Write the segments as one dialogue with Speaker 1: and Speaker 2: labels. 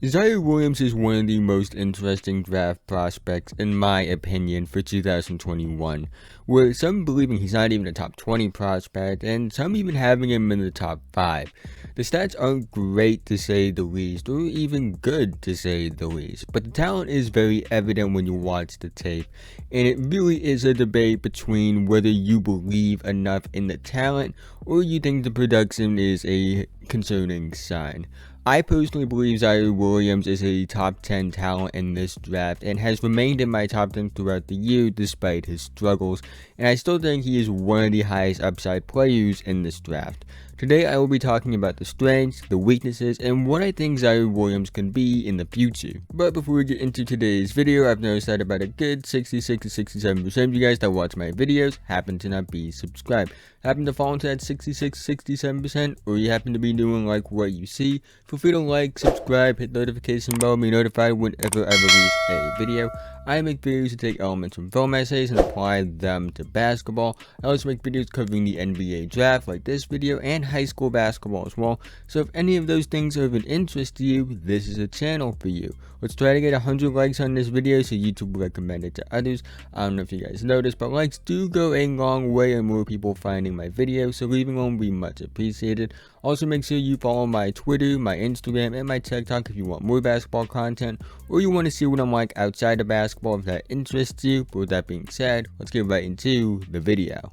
Speaker 1: Ziaire Williams is one of the most interesting draft prospects, in my opinion, for 2021, with some believing he's not even a top 20 prospect, and some even having him in the top 5. The stats aren't great to say the least, or even good to say the least, but the talent is very evident when you watch the tape, and it really is a debate between whether you believe enough in the talent, or you think the production is a concerning sign. I personally believe Ziaire Williams is a top 10 talent in this draft and has remained in my top 10 throughout the year despite his struggles, and I still think he is one of the highest upside players in this draft. Today I will be talking about the strengths, the weaknesses, and what I think Ziaire Williams can be in the future. But before we get into today's video, I've noticed that about a good 66 to 67% of you guys that watch my videos happen to not be subscribed. Happen to fall into that 66 67%, or you happen to be doing like what you see, feel free to like, subscribe, hit the notification bell, be notified whenever I release a video. I make videos to take elements from film essays and apply them to basketball. I also make videos covering the NBA draft like this video and high school basketball as well. So if any of those things are of an interest to you, this is a channel for you. Let's try to get 100 likes on this video so YouTube will recommend it to others. I don't know if you guys noticed, but likes do go a long way in more people finding my videos, so leaving one will be much appreciated. Also make sure you follow my Twitter, my Instagram, and my TikTok if you want more basketball content, or you want to see what I'm like outside of basketball if that interests you. But with that being said, let's get right into the video.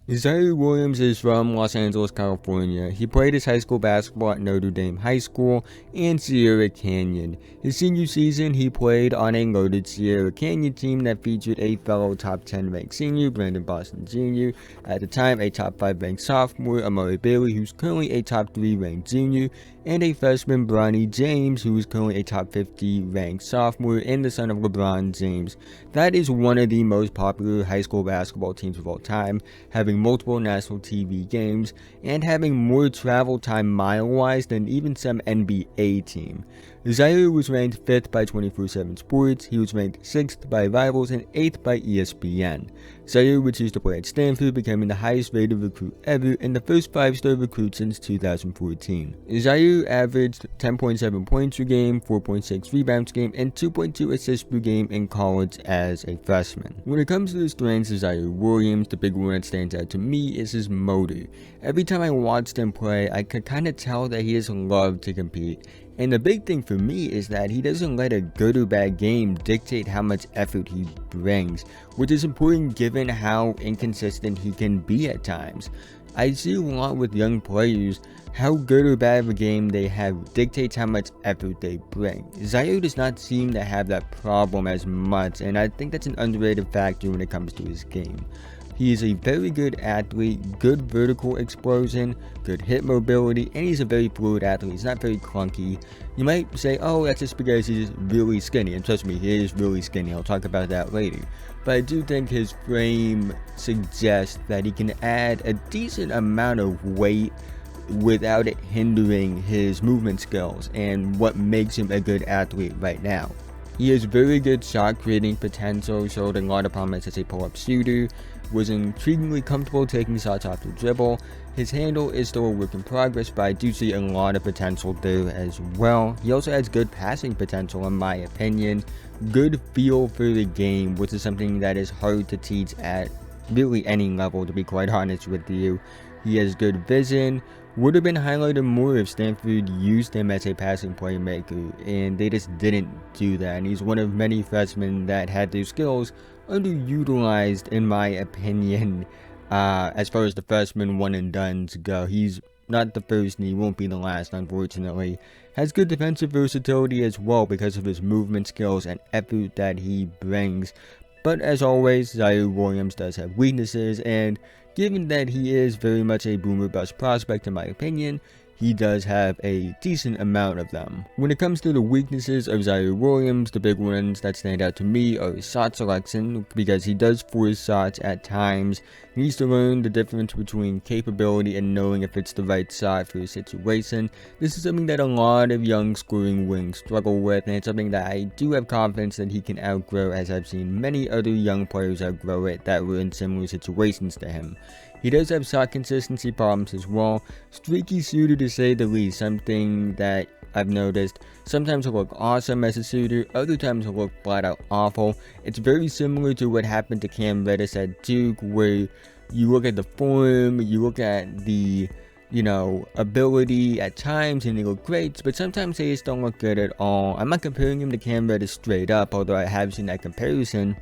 Speaker 1: Ziaire Williams is from Los Angeles, California. He played his high school basketball at Notre Dame High School and Sierra Canyon. His senior season, he played on a loaded Sierra Canyon team that featured a fellow top 10 ranked senior, Brandon Boston Jr., at the time a top 5 ranked sophomore, Amari Bailey, who's currently a top 3 ranked junior, and a freshman, Bronny James, who is currently a top 50 ranked sophomore and the son of LeBron James. That is one of the most popular high school basketball teams of all time, having multiple national TV games and having more travel time mile-wise than even some NBA team. Ziaire was ranked 5th by 24/7 Sports, he was ranked 6th by Rivals, and 8th by ESPN. Ziaire would choose to play at Stanford, becoming the highest rated recruit ever and the first 5-star recruit since 2014. Ziaire averaged 10.7 points per game, 4.6 rebounds per game, and 2.2 assists per game in college as a freshman. When it comes to the strengths of Ziaire Williams, the big one that stands out to me is his motor. Every time I watched him play, I could kind of tell that he just loved to compete. And the big thing for me is that he doesn't let a good or bad game dictate how much effort he brings, which is important given how inconsistent he can be at times. I see a lot with young players, how good or bad of a game they have dictates how much effort they bring. Ziaire does not seem to have that problem as much, and I think that's an underrated factor when it comes to his game. He is a very good athlete, good vertical explosion, good hip mobility, and he's a very fluid athlete. He's not very clunky. You might say, oh, that's just because he's really skinny, and trust me, he is really skinny. I'll talk about that later. But I do think his frame suggests that he can add a decent amount of weight without it hindering his movement skills and what makes him a good athlete right now. He has very good shot creating potential, showed a lot of promise as a pull-up shooter, was intriguingly comfortable taking shots off the dribble. His handle is still a work in progress, but I do see a lot of potential there as well. He also has good passing potential in my opinion, good feel for the game, which is something that is hard to teach at really any level, to be quite honest with you. He has good vision, would have been highlighted more if Stanford used him as a passing playmaker, and they just didn't do that, and he's one of many freshmen that had their skills underutilized in my opinion, as far as the freshman one and dones go. He's not the first and he won't be the last, unfortunately. Has good defensive versatility as well because of his movement skills and effort that he brings. But as always, Ziaire Williams does have weaknesses, and given that he is very much a boomer bust prospect in my opinion, he does have a decent amount of them. When it comes to the weaknesses of Ziaire Williams, the big ones that stand out to me are his shot selection, because he does force shots at times. He needs to learn the difference between capability and knowing if it's the right shot for his situation. This is something that a lot of young scoring wings struggle with, and it's something that I do have confidence that he can outgrow, as I've seen many other young players outgrow it that were in similar situations to him. He does have shot consistency problems as well. Streaky shooter to say the least, something that I've noticed. Sometimes he'll look awesome as a shooter, other times he'll look flat out awful. It's very similar to what happened to Cam Reddish at Duke, where you look at the form, you look at the ability at times, and they look great, but sometimes they just don't look good at all. I'm not comparing him to Cam Reddish straight up, although I have seen that comparison.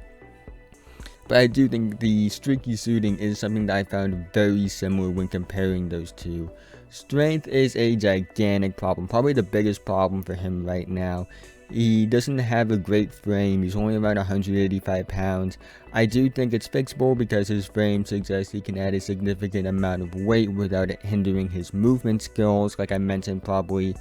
Speaker 1: But I do think the streaky shooting is something that I found very similar when comparing those two. Strength is a gigantic problem, probably the biggest problem for him right now. He doesn't have a great frame, he's only around 185 pounds. I do think it's fixable because his frame suggests he can add a significant amount of weight without it hindering his movement skills, like I mentioned probably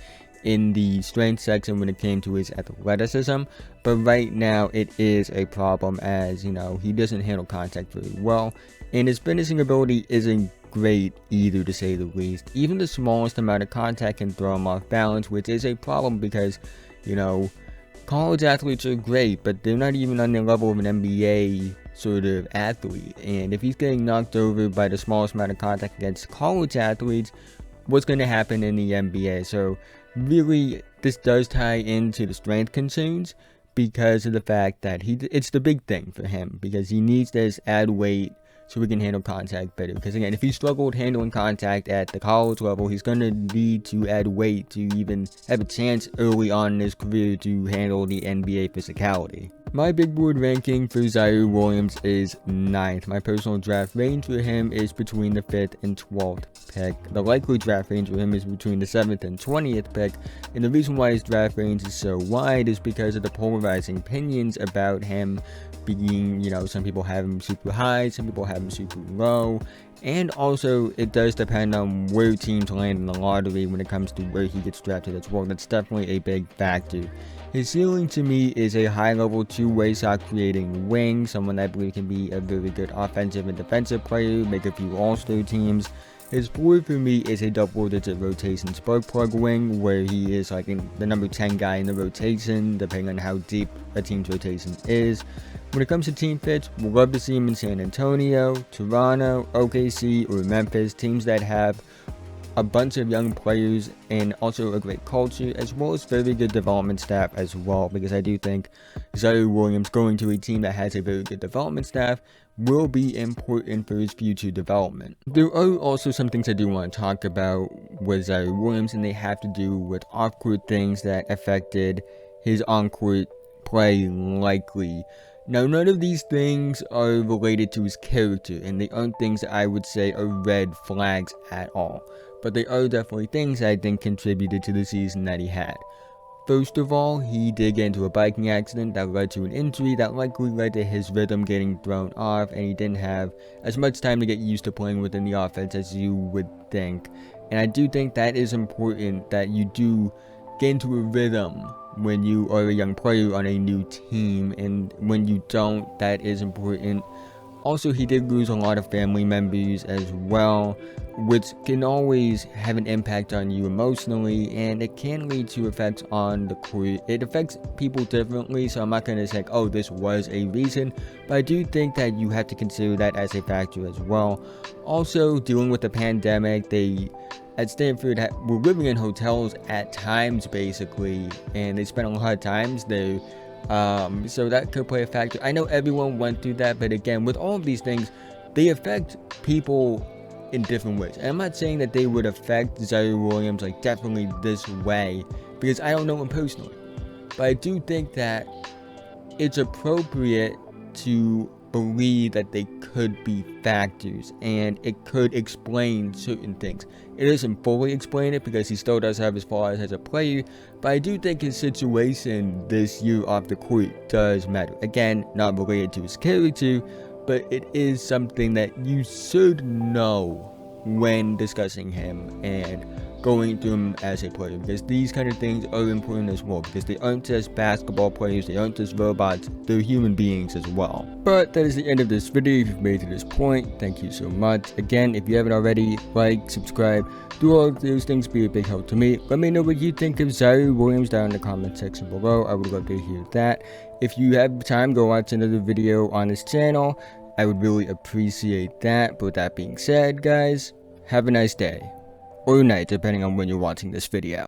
Speaker 1: in the strength section when it came to his athleticism. But right now it is a problem, as he doesn't handle contact very well, and his finishing ability isn't great either, to say the least. Even the smallest amount of contact can throw him off balance, which is a problem because college athletes are great, but they're not even on the level of an NBA sort of athlete. And if he's getting knocked over by the smallest amount of contact against college athletes, what's going to happen in the NBA? So really, this does tie into the strength concerns because of the fact that it's the big thing for him, because he needs to add weight so he can handle contact better. Because again, if he struggled handling contact at the college level, he's going to need to add weight to even have a chance early on in his career to handle the NBA physicality. My big board ranking for Ziaire Williams is 9th. My personal draft range for him is between the 5th and 12th pick. The likely draft range for him is between the 7th and 20th pick. And the reason why his draft range is so wide is because of the polarizing opinions about him being, some people have him super high, some people have him super low. And also, it does depend on where teams land in the lottery when it comes to where he gets drafted as well. That's definitely a big factor. His ceiling to me is a high-level two-way shot-creating wing, someone I believe can be a very good offensive and defensive player, make a few all-star teams. His floor for me is a double-digit rotation spark plug wing, where he is like the number 10 guy in the rotation, depending on how deep a team's rotation is. When it comes to team fits, we'd love to see him in San Antonio, Toronto, OKC, or Memphis, teams that have a bunch of young players and also a great culture, as well as very good development staff as well, because I do think Ziaire Williams going to a team that has a very good development staff will be important for his future development. There are also some things I do want to talk about with Ziaire Williams, and they have to do with off-court things that affected his on-court play likely. Now, none of these things are related to his character, and they aren't things that I would say are red flags at all. But they are definitely things that I think contributed to the season that he had. First of all, he did get into a biking accident that led to an injury that likely led to his rhythm getting thrown off, and he didn't have as much time to get used to playing within the offense as you would think. And I do think that is important, that you do get into a rhythm when you are a young player on a new team, and when you don't, that is important. Also, he did lose a lot of family members as well, which can always have an impact on you emotionally, and it can lead to effects on the court. It affects people differently, so I'm not going to say, oh, this was a reason, but I do think that you have to consider that as a factor as well. Also, dealing with the pandemic, at Stanford were living in hotels at times, basically, and they spent a lot of times there. So that could play a factor. I know everyone went through that, but again, with all of these things, they affect people in different ways. And I'm not saying that they would affect Ziaire Williams like definitely this way, because I don't know him personally. But I do think that it's appropriate to believe that they could be factors, and it could explain certain things. It doesn't fully explain it because he still does have his flaws as a player, but I do think his situation this year off the court does matter. Again, not related to his character, but it is something that you should know when discussing him. And going through them as a player, because these kind of things are important as well, because they aren't just basketball players, they aren't just robots, they're human beings as well. But that is the end of this video. If you've made it to this point, thank you so much. Again, if you haven't already, like, subscribe, do all of those things, be a big help to me. Let me know what you think of Ziaire Williams down in the comment section below. I would love to hear that. If you have time, go watch another video on this channel. I would really appreciate that. But with that being said, guys, have a nice day. Or night, depending on when you're watching this video.